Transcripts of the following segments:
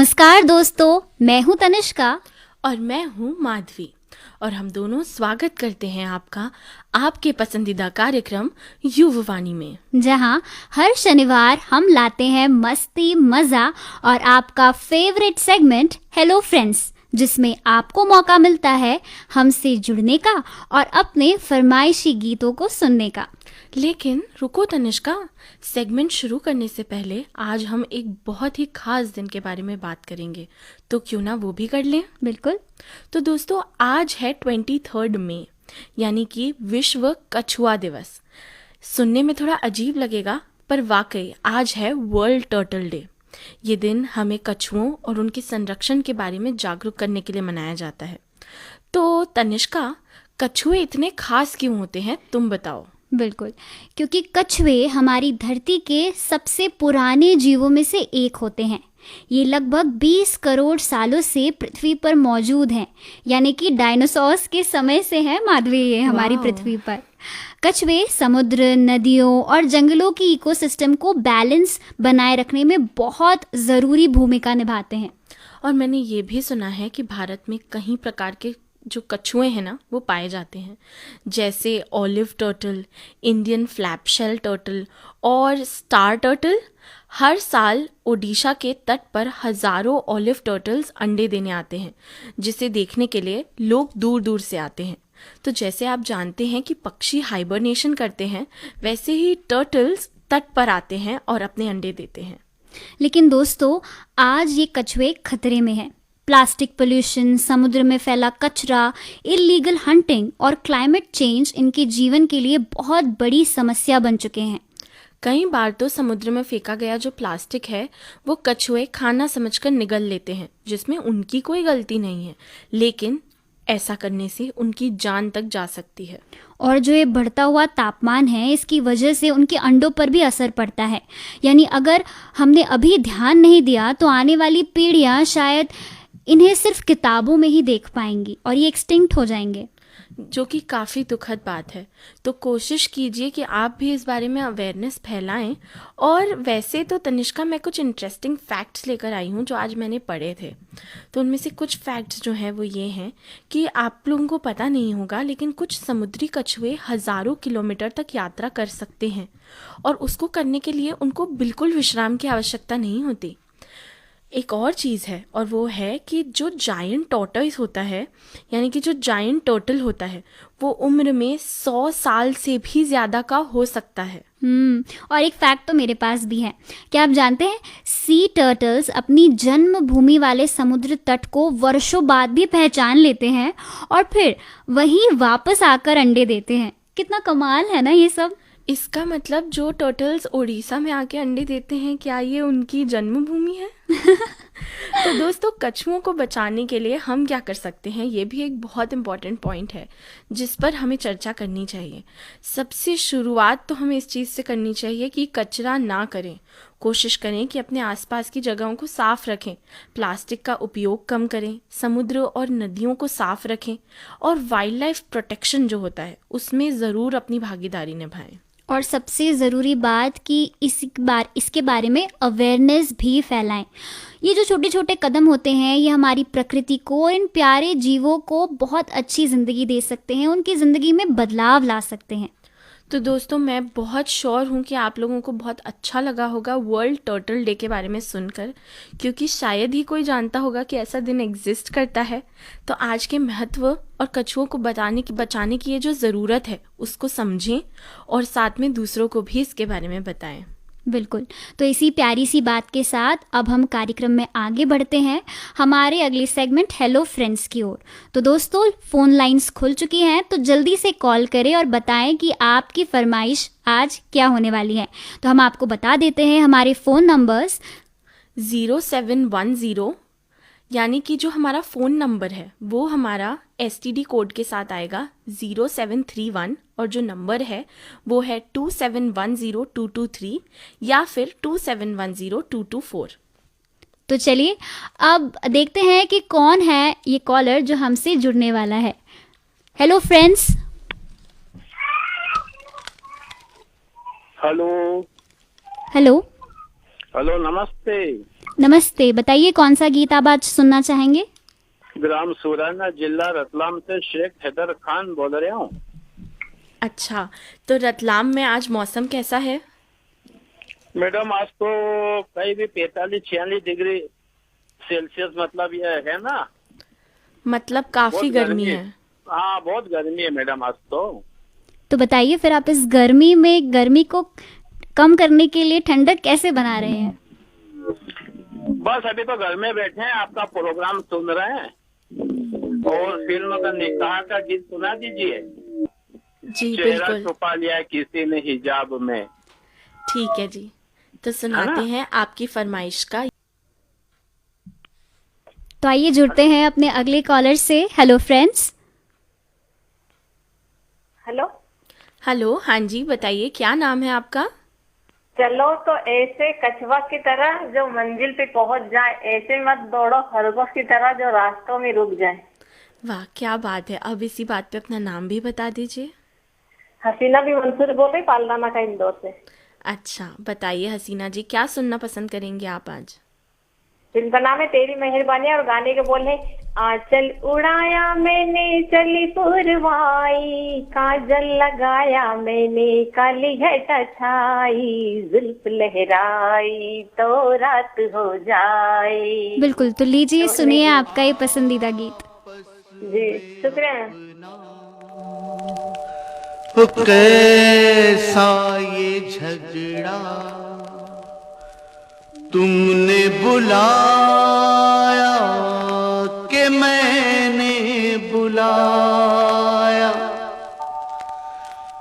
नमस्कार दोस्तों, मैं हूं तनिष्का और मैं हूँ माधवी और हम दोनों स्वागत करते हैं आपका आपके पसंदीदा कार्यक्रम युववाणी में। जहां हर शनिवार हम लाते हैं मस्ती, मजा और आपका फेवरेट सेगमेंट हेलो फ्रेंड्स, जिसमें आपको मौका मिलता है हमसे जुड़ने का और अपने फरमाइशी गीतों को सुनने का। लेकिन रुको तनिष्का, सेगमेंट शुरू करने से पहले आज हम एक बहुत ही खास दिन के बारे में बात करेंगे, तो क्यों ना वो भी कर लें। बिल्कुल। तो दोस्तों, आज है 23 मई, यानी कि विश्व कछुआ दिवस। सुनने में थोड़ा अजीब लगेगा, पर वाकई आज है वर्ल्ड टर्टल डे। ये दिन हमें कछुओं और उनके संरक्षण के बारे में जागरूक करने के लिए मनाया जाता है। तो तनिष्का, कछुए इतने खास क्यों होते हैं, तुम बताओ। बिल्कुल, क्योंकि कछुए हमारी धरती के सबसे पुराने जीवों में से एक होते हैं। ये लगभग 20 करोड़ सालों से पृथ्वी पर मौजूद हैं, यानी कि डायनासोर्स के समय से है माधवी ये हमारी पृथ्वी पर। कछुए समुद्र, नदियों और जंगलों की इकोसिस्टम को बैलेंस बनाए रखने में बहुत ज़रूरी भूमिका निभाते हैं। और मैंने ये भी सुना है कि भारत में कई प्रकार के जो कछुए हैं ना, वो पाए जाते हैं, जैसे ऑलिव टर्टल, इंडियन फ्लैपशेल टर्टल और स्टार टर्टल। हर साल ओडिशा के तट पर हजारों ऑलिव टर्टल्स अंडे देने आते हैं, जिसे देखने के लिए लोग दूर दूर से आते हैं। तो जैसे आप जानते हैं कि पक्षी हाइबरनेशन करते हैं, वैसे ही टर्टल्स तट पर आते हैं और अपने अंडे देते हैं। लेकिन दोस्तों, आज ये कछुए खतरे में हैं। प्लास्टिक पोल्यूशन, समुद्र में फैला कचरा, इलीगल हंटिंग और क्लाइमेट चेंज इनके जीवन के लिए बहुत बड़ी समस्या बन चुके हैं। कई बार तो समुद्र में फेंका गया जो प्लास्टिक है, वो कछुए खाना समझकर निगल लेते हैं, जिसमें उनकी कोई गलती नहीं है, लेकिन ऐसा करने से उनकी जान तक जा सकती है। और जो ये बढ़ता हुआ तापमान है, इसकी वजह से उनके अंडों पर भी असर पड़ता है। यानी अगर हमने अभी ध्यान नहीं दिया तो आने वाली पीढ़ियां शायद इन्हें सिर्फ किताबों में ही देख पाएंगी और ये एक्सटिंक्ट हो जाएंगे, जो कि काफ़ी दुखद बात है। तो कोशिश कीजिए कि आप भी इस बारे में अवेयरनेस फैलाएं। और वैसे तो तनिष्का, मैं कुछ इंटरेस्टिंग फैक्ट्स लेकर आई हूँ जो आज मैंने पढ़े थे। तो उनमें से कुछ फैक्ट्स जो हैं वो ये हैं कि आप लोगों को पता नहीं होगा, लेकिन कुछ समुद्री कछुए हज़ारों किलोमीटर तक यात्रा कर सकते हैं, और उसको करने के लिए उनको बिल्कुल विश्राम की आवश्यकता नहीं होती। एक और चीज़ है, और वो है कि जो जायंट टॉर्टोइस होता है, यानी कि जो जायंट टर्टल होता है, वो उम्र में 100 साल से भी ज़्यादा का हो सकता है। और एक फैक्ट तो मेरे पास भी है। क्या आप जानते हैं, सी टर्टल्स अपनी जन्मभूमि वाले समुद्र तट को वर्षों बाद भी पहचान लेते हैं और फिर वहीं वापस आकर अंडे देते हैं। कितना कमाल है ना ये सब। इसका मतलब जो टर्टल्स उड़ीसा में आके अंडे देते हैं, क्या ये उनकी जन्मभूमि है? तो दोस्तों, कछुओं को बचाने के लिए हम क्या कर सकते हैं, ये भी एक बहुत इम्पॉर्टेंट पॉइंट है जिस पर हमें चर्चा करनी चाहिए। सबसे शुरुआत तो हमें इस चीज़ से करनी चाहिए कि कचरा ना करें। कोशिश करें कि अपने आसपास की जगहों को साफ रखें, प्लास्टिक का उपयोग कम करें, समुद्र और नदियों को साफ रखें, और वाइल्ड लाइफ प्रोटेक्शन जो होता है उसमें ज़रूर अपनी भागीदारी निभाएं। और सबसे ज़रूरी बात कि इसके बारे में अवेयरनेस भी फैलाएं। ये जो छोटे छोटे कदम होते हैं, ये हमारी प्रकृति को, इन प्यारे जीवों को बहुत अच्छी ज़िंदगी दे सकते हैं, उनकी ज़िंदगी में बदलाव ला सकते हैं। तो दोस्तों, मैं बहुत श्योर हूँ कि आप लोगों को बहुत अच्छा लगा होगा वर्ल्ड टर्टल डे के बारे में सुनकर, क्योंकि शायद ही कोई जानता होगा कि ऐसा दिन एग्जिस्ट करता है। तो आज के महत्व और कछुओं को बचाने की ये जो ज़रूरत है, उसको समझें और साथ में दूसरों को भी इसके बारे में बताएं। बिल्कुल। तो इसी प्यारी सी बात के साथ अब हम कार्यक्रम में आगे बढ़ते हैं हमारे अगले सेगमेंट हेलो फ्रेंड्स की ओर। तो दोस्तों, फ़ोन लाइंस खुल चुकी हैं, तो जल्दी से कॉल करें और बताएं कि आपकी फरमाइश आज क्या होने वाली है। तो हम आपको बता देते हैं हमारे फ़ोन नंबर्स। 0710, यानी कि जो हमारा फ़ोन नंबर है वो हमारा STD कोड के साथ आएगा 0731, और जो नंबर है वो है 2710-223 या फिर 2710-224। तो चलिए अब देखते हैं कि कौन है ये कॉलर जो हमसे जुड़ने वाला है। Hello friends. Hello hello. Hello, नमस्ते। नमस्ते, बताइए कौन सा गीत आप आज सुनना चाहेंगे? ग्राम सुराना, जिला रतलाम से शेख हैदर खान बोल रहा हूँ। अच्छा, तो रतलाम में आज मौसम कैसा है? मैडम आज तो कहीं भी 45-46 डिग्री सेल्सियस, मतलब ये है ना, मतलब काफी बहुत गर्मी है। हाँ बहुत गर्मी है मैडम आज तो। तो बताइए फिर आप इस गर्मी में गर्मी को कम करने के लिए ठंडक कैसे बना रहे हैं? बस अभी तो घर में बैठे हैं, आपका प्रोग्राम सुन रहे हैं और फिल्म का निकाह का गीत सुना दीजिए। जी चेहरा बिल्कुल, छुपा लिया किसी ने हिजाब में। ठीक है जी। तो सुनाते हैं आपकी फरमाइश का। तो आइए जुड़ते हैं अपने अगले कॉलर से। Hello friends. हेलो। हेलो, हाँ जी, बताइए क्या नाम है आपका? चलो तो ऐसे कछुआ की तरह जो मंजिल पे पहुंच जाए, ऐसे मत दौड़ो खरगोश की तरह जो रास्तों में रुक जाए। वाह, क्या बात है। अब इसी बात पे अपना नाम भी बता दीजिए। हसीना भी मंसूर बोल रही, पालनामा का इंदौर से। अच्छा, बताइए हसीना जी, क्या सुनना पसंद करेंगे आप आज? जिनका नाम है तेरी मेहरबानी और गाने के बोल है, आंचल उड़ाया मैंने चली पुरवाई, काजल लगाया मैंने काली घटा छाई, जुल्फ लहराई तो रात हो जाए। बिल्कुल, तो लीजिए सुनिए आपका ये पसंदीदा गीत। जी शुक्रिया। कैसा ये झगड़ा तुमने बुलाया कि मैंने बुलाया,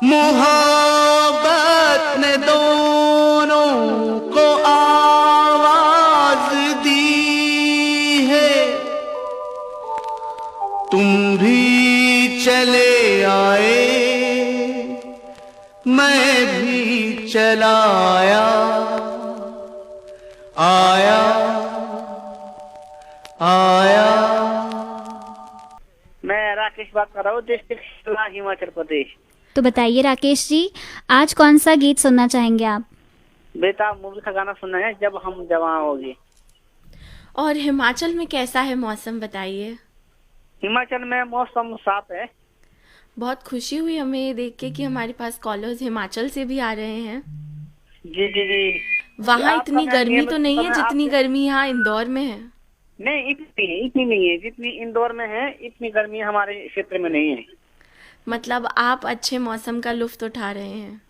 मोहब्बत ने दोनों को आवाज दी है, तुम भी चले आए मैं भी चलाया, आया आया। मैं राकेश बात कर रहा हूँ, डिस्ट्रिक्ट शिमला, हिमाचल प्रदेश। तो बताइए राकेश जी, आज कौन सा गीत सुनना चाहेंगे आप? बेटा मूवी का गाना सुनना है, जब हम जवां होगी। और हिमाचल में कैसा है मौसम, बताइए। हिमाचल में मौसम साफ है। बहुत खुशी हुई हमें ये देख के कि हमारे पास कॉलर्स हिमाचल से भी आ रहे हैं। जी जी जी। वहाँ आपका इतनी मैं गर्मी ये तो नहीं है बताना जितनी आपसे- गर्मी यहाँ इंदौर में है। नहीं इतनी नहीं है जितनी इंदौर में है, इतनी गर्मी हमारे क्षेत्र में नहीं है। मतलब आप अच्छे मौसम का लुत्फ उठा रहे हैं।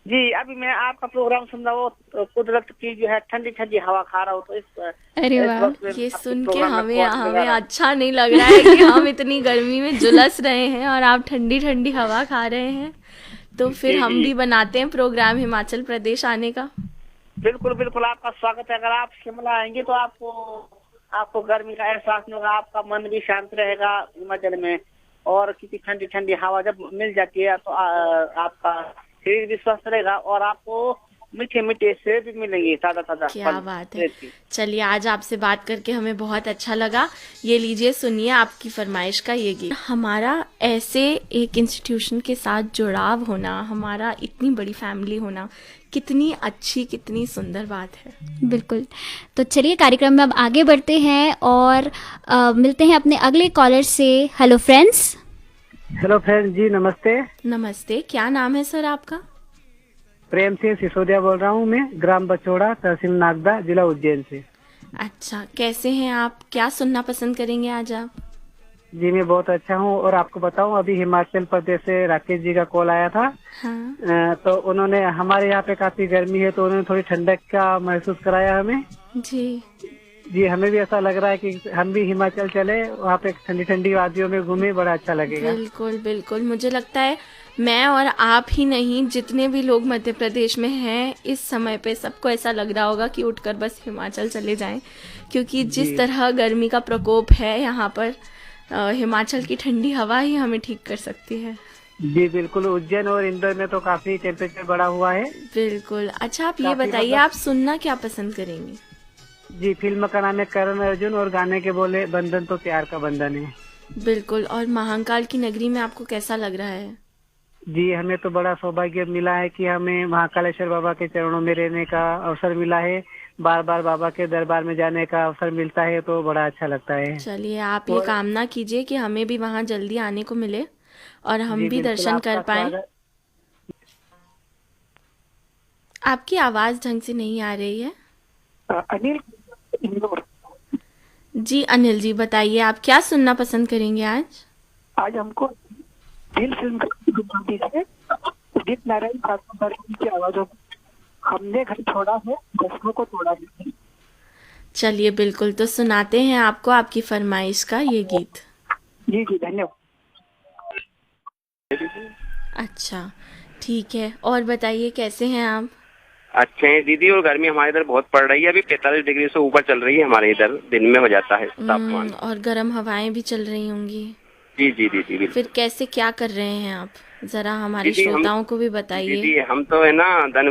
जी अभी मैं आपका प्रोग्राम सुन रहा हूँ, तो कुदरत की जो है ठंडी ठंडी हवा खा रहा हूँ, तो अरे इस वाह, वक्त ये आपके सुन के प्रोग्राम में हमें बहुत मजा हमें आ रहा है। अच्छा नहीं लग रहा है कि हम इतनी गर्मी में झुलस रहे हैं और आप ठंडी ठंडी हवा खा रहे हैं। तो फिर जी, हम जी। भी बनाते हैं प्रोग्राम हिमाचल प्रदेश आने का। बिल्कुल बिल्कुल, आपका स्वागत है। अगर आप शिमला आएंगे तो आपको गर्मी का एहसास नहीं होगा, आपका मन भी शांत रहेगा हिमाचल में। और कितनी ठंडी ठंडी हवा जब मिल जाती है तो आपका शरीर भी स्वस्थ रहेगा और आपको मीठे मीठे सेब भी मिलेंगे, ताजा ताजा क्या फल। बात है। चलिए, आज आपसे बात करके हमें बहुत अच्छा लगा। ये लीजिए, सुनिए आपकी फरमाइश का ये गीत। हमारा ऐसे एक इंस्टीट्यूशन के साथ जुड़ाव होना, हमारा इतनी बड़ी फैमिली होना, कितनी अच्छी कितनी सुंदर बात है। बिल्कुल। तो चलिए कार्यक्रम में अब आगे बढ़ते हैं और मिलते हैं अपने अगले कॉलर से। Hello friends. हेलो फ्रेंड जी, नमस्ते। नमस्ते, क्या नाम है सर आपका? प्रेम सिंह सिसोदिया बोल रहा हूँ मैं, ग्राम बचौड़ा, तहसील नागदा, जिला उज्जैन से। अच्छा, कैसे हैं आप? क्या सुनना पसंद करेंगे आज आप? जी मैं बहुत अच्छा हूँ। और आपको बताऊँ, अभी हिमाचल प्रदेश से राकेश जी का कॉल आया था। हाँ तो उन्होंने, हमारे यहाँ पे काफी गर्मी है तो उन्होंने थोड़ी ठंडक का महसूस कराया हमें। जी, जी हमें भी ऐसा लग रहा है कि हम भी हिमाचल चले, वहाँ पे ठंडी ठंडी वादियों में घूमे, बड़ा अच्छा लगेगा। बिल्कुल बिल्कुल। मुझे लगता है मैं और आप ही नहीं, जितने भी लोग मध्य प्रदेश में हैं इस समय पे, सबको ऐसा लग रहा होगा कि उठकर बस हिमाचल चले जाएं, क्योंकि जिस तरह गर्मी का प्रकोप है यहाँ पर, हिमाचल की ठंडी हवा ही हमें ठीक कर सकती है। जी बिल्कुल, उज्जैन और इंदौर में तो काफी टेम्परेचर बढ़ा हुआ है। बिल्कुल। अच्छा, आप ये काफी बताइए, मतलब- आप सुनना क्या पसंद करेंगे? जी फिल्म का नाम है करण अर्जुन और गाने के बोले बंधन तो प्यार का बंधन है। बिल्कुल। और महाकाल की नगरी में आपको कैसा लग रहा है? जी हमें तो बड़ा सौभाग्य मिला है कि हमें महाकालेश्वर बाबा के चरणों में रहने का अवसर मिला है। बार बार बाबा के दरबार में जाने का अवसर मिलता है तो बड़ा अच्छा लगता है। चलिए आप ये कामना कीजिए कि हमें भी वहाँ जल्दी आने को मिले और हम जी भी बिल्कुल, दर्शन आपका कर पाएं। स्वागत। आपकी आवाज़ ढंग से नहीं आ रही है। अनिल इंदौर। जी अनिल जी, बताइए आप क्या सुनना पसंद करेंगे आज? आज हमको दिल फिल्म है उदित नारायण ठाकुर की आवाजों में हमने घर छोड़ा है दसों को तोड़ा है। चलिए बिल्कुल, तो सुनाते हैं आपको आपकी फरमाइश का ये गीत। जी जी धन्यवाद। अच्छा ठीक है, और बताइए कैसे हैं आप? अच्छे हैं दीदी। और गर्मी हमारे इधर बहुत पड़ रही है, अभी 45 डिग्री से ऊपर चल रही है हमारे इधर, दिन में हो जाता है तापमान। और गर्म हवाएं भी चल रही होंगी। जी जी दीदी बिल्कुल। फिर कैसे क्या कर रहे हैं आप, जरा हमारे दीदी, श्रोताओं को भी बताइए। दीदी हम तो है ना दिन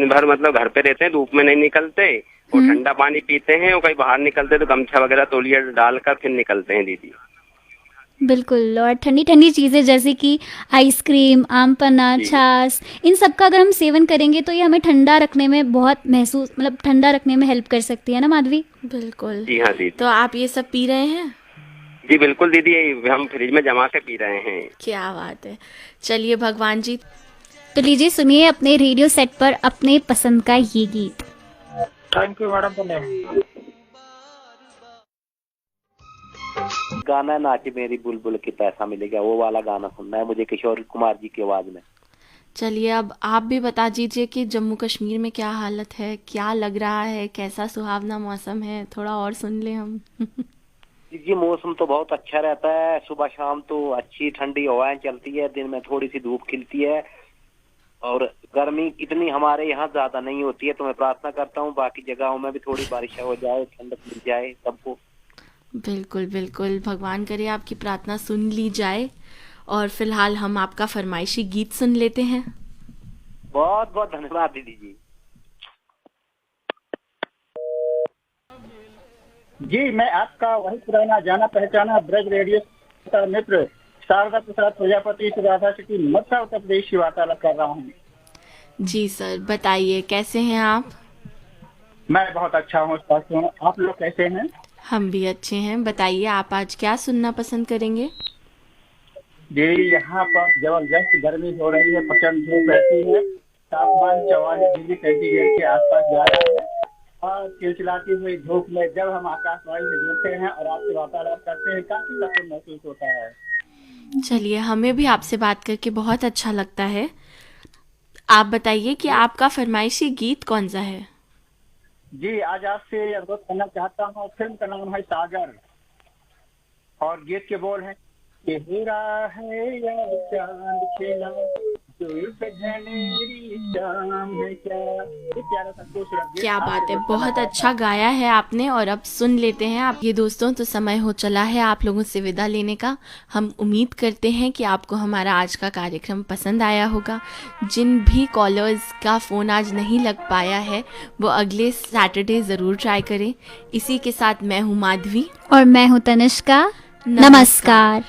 भर मतलब घर पे रहते हैं, धूप में नहीं निकलते और ठंडा पानी पीते हैं, और कहीं बाहर निकलते तो गमछा वगैरह तौलिया डालकर फिर निकलते हैं दीदी। बिल्कुल, और ठंडी ठंडी चीज़ें जैसे कि आइसक्रीम, आम पन्ना, छाछ, इन सब का अगर हम सेवन करेंगे तो ये हमें ठंडा रखने में बहुत महसूस मतलब ठंडा रखने में हेल्प कर सकती है ना माधवी? बिल्कुल। जी हाँ दीदी। तो आप ये सब पी रहे हैं? जी बिल्कुल दीदी, हम फ्रिज में जमा के पी रहे हैं। क्या बात है। चलिए भगवान जी। तो लीजिए सुनिए अपने रेडियो सेट पर अपने पसंद का ये गीत। Thank you madam. गाना नाची मेरी बुलबुल की पैसा मिलेगा, वो वाला गाना सुनना है मुझे किशोर कुमार जी की आवाज में। चलिए अब आप भी बता दीजिए कि जम्मू कश्मीर में क्या हालत है, क्या लग रहा है, कैसा सुहावना मौसम है, थोड़ा और सुन ले हम। जी मौसम तो बहुत अच्छा रहता है, सुबह शाम तो अच्छी ठंडी हवाएं चलती है, दिन में थोड़ी सी धूप खिलती है और गर्मी इतनी हमारे यहाँ ज्यादा नहीं होती है। तो मैं प्रार्थना करता हूँ बाकी जगहों में भी थोड़ी बारिश हो जाए, ठंडक मिल जाए सबको। बिल्कुल बिल्कुल, भगवान करे आपकी प्रार्थना सुन ली जाए। और फिलहाल हम आपका फरमाइशी गीत सुन लेते हैं। बहुत बहुत धन्यवाद दीदी जी। जी मैं आपका वही पुराना जाना पहचाना ब्रज रेडियो का मित्र शारदा प्रसाद प्रजापति से राधा सिटी मथुरा उत्तर प्रदेश की वार्तालाप कर रहा हूँ। जी सर, बताइए कैसे हैं आप? मैं बहुत अच्छा हूँ, स्वस्थ हूँ। आप लोग कैसे हैं? हम भी अच्छे हैं। बताइए आप आज क्या सुनना पसंद करेंगे? जी यहाँ पर जबरदस्त गर्मी हो रही है, प्रचंड धूप रहती है, तापमान 44 डिग्री सेंटीग्रेड के आसपास जा रहा है और चिलचिलाती हुई धूप में जब हम आकाशवाणी से जुड़ते हैं और आपसे वार्तालाप करते हैं काफी सुकून महसूस होता है। चलिए, हमें भी आपसे बात करके बहुत अच्छा लगता है। आप बताइए कि आपका फरमाइशी गीत कौन सा है? जी आज आपसे अनुरोध करना चाहता हूँ, फिल्म का नाम है सागर और गीत के बोल हैं कि हीरा है या चांद खिला क्या बात है, बहुत अच्छा गाया है आपने। और अब सुन लेते हैं आप ये दोस्तों, तो समय हो चला है आप लोगों से विदा लेने का। हम उम्मीद करते हैं कि आपको हमारा आज का कार्यक्रम पसंद आया होगा। जिन भी कॉलर्स का फ़ोन आज नहीं लग पाया है वो अगले सैटरडे ज़रूर ट्राई करें। इसी के साथ मैं हूँ माधवी और मैं हूँ तनिष्का। नमस्कार।